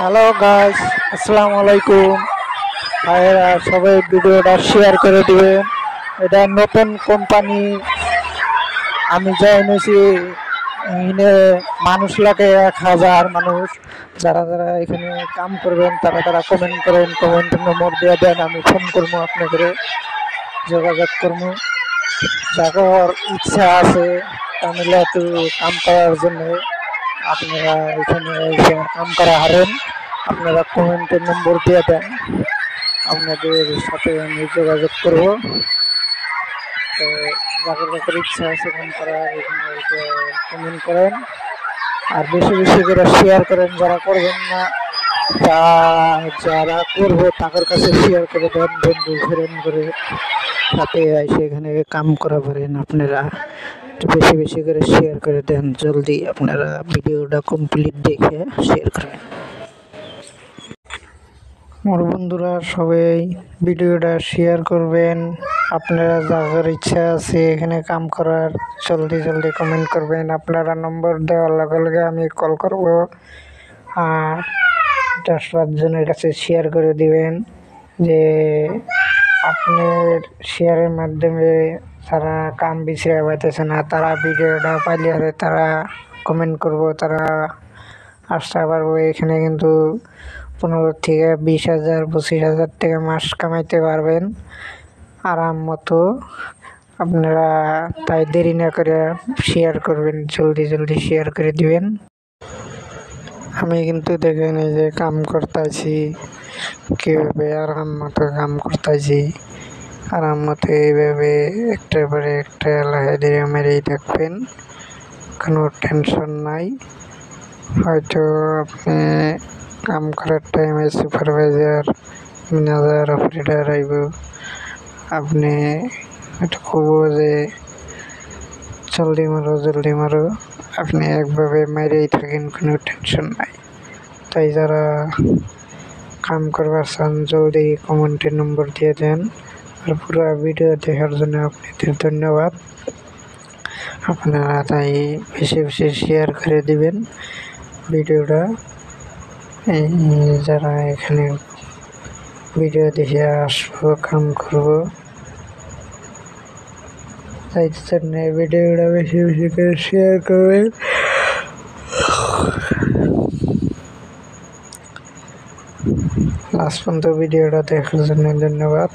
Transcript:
Hello guys, আসসালামু আলাইকুম। ভাইয়েরা সবাই ভিডিওটা শেয়ার করে দিবেন। এটা নতুন কোম্পানি, আমি জয়েন হয়েছি। এখানে মানুষ লাগে 1,000 মানুষ। যারা যারা এখানে কাম করবেন তারা তারা কমেন্ট করেন, কমেন্টের নম্বর দিয়ে দেন, আমি ফোন করবো আপনাদের, যোগাযোগ করবো। যার ইচ্ছা আছে তাহলে একটু কাম করার জন্য আপনারা এখানে এসে কাম করা হারেন। আপনারা কমেন্টের নম্বর দিয়ে দেন, আপনাদের সাথে আমি যোগাযোগ করব। তো যাদের যাদের ইচ্ছা আছে কাম করার এখানে এসে কমেন্ট করেন, আর বেশি বেশি করে শেয়ার করেন। যারা করবেন না, তা যারা করবো তাদের কাছে শেয়ার করে দেন, বন্ধু ফ্রেন্ড করে সাথে এসে এখানে কাম করা পারেন। আপনারা একটু বেশি বেশি করে শেয়ার করে দেন, জলদি আপনারা ভিডিওটা কমপ্লিট দেখে শেয়ার করেন। মোর বন্ধুরা সবাই ভিডিওটা শেয়ার করবেন। আপনারা যার ইচ্ছা আছে এখানে কাম করার জলদি জলদি কমেন্ট করবেন। আপনারা নম্বর দেওয়ার লগে লগে আমি কল করব, আর 10 জনের কাছে শেয়ার করে দিবেন। যে আপনার শেয়ারের মাধ্যমে যারা কাম বিছড়ে পাইতেছে না, তারা ভিডিওটা পাইলে হলে তারা কমেন্ট করব, তারা আসতে পারবো। এখানে কিন্তু 15 থেকে 20,000 25,000 টাকা মাস কামাইতে পারবেন আরাম মতো। আপনারা তাই দেরি না করে শেয়ার করবেন, জলদি জলদি শেয়ার করে দিবেন। আমি কিন্তু দেখেন এই যে কাম করতেছি, কীভাবে আরাম মতো কাম করতেছি। আরাম মতো এইভাবে একটার পরে একটা লাহে ধীরে মেরেই থাকবেন, কোনো টেনশন নাই। হয়তো আপনি কাম করার টাইমে সুপারভাইজার ম্যানেজার অপারেটর আইব, আপনি একটু কব যে জলদি মারো জলদি মারো, আপনি একভাবে মেরেই থাকেন, কোনো টেনশন নাই। তাই যারা কাম করবার চান জলদি কমেন্টের নম্বর দিয়ে দেন। আর পুরো ভিডিও দেখার জন্য আপনাদের ধন্যবাদ। আপনারা তাই বেশি বেশি শেয়ার করে দিবেন ভিডিওটা। যারা এখানে ভিডিও দেখে আসবো, কাম করবো, তাই জন্য ভিডিওটা বেশি বেশি করে শেয়ার করবেন। লাস্ট পর্যন্ত ভিডিওটা দেখার জন্য ধন্যবাদ।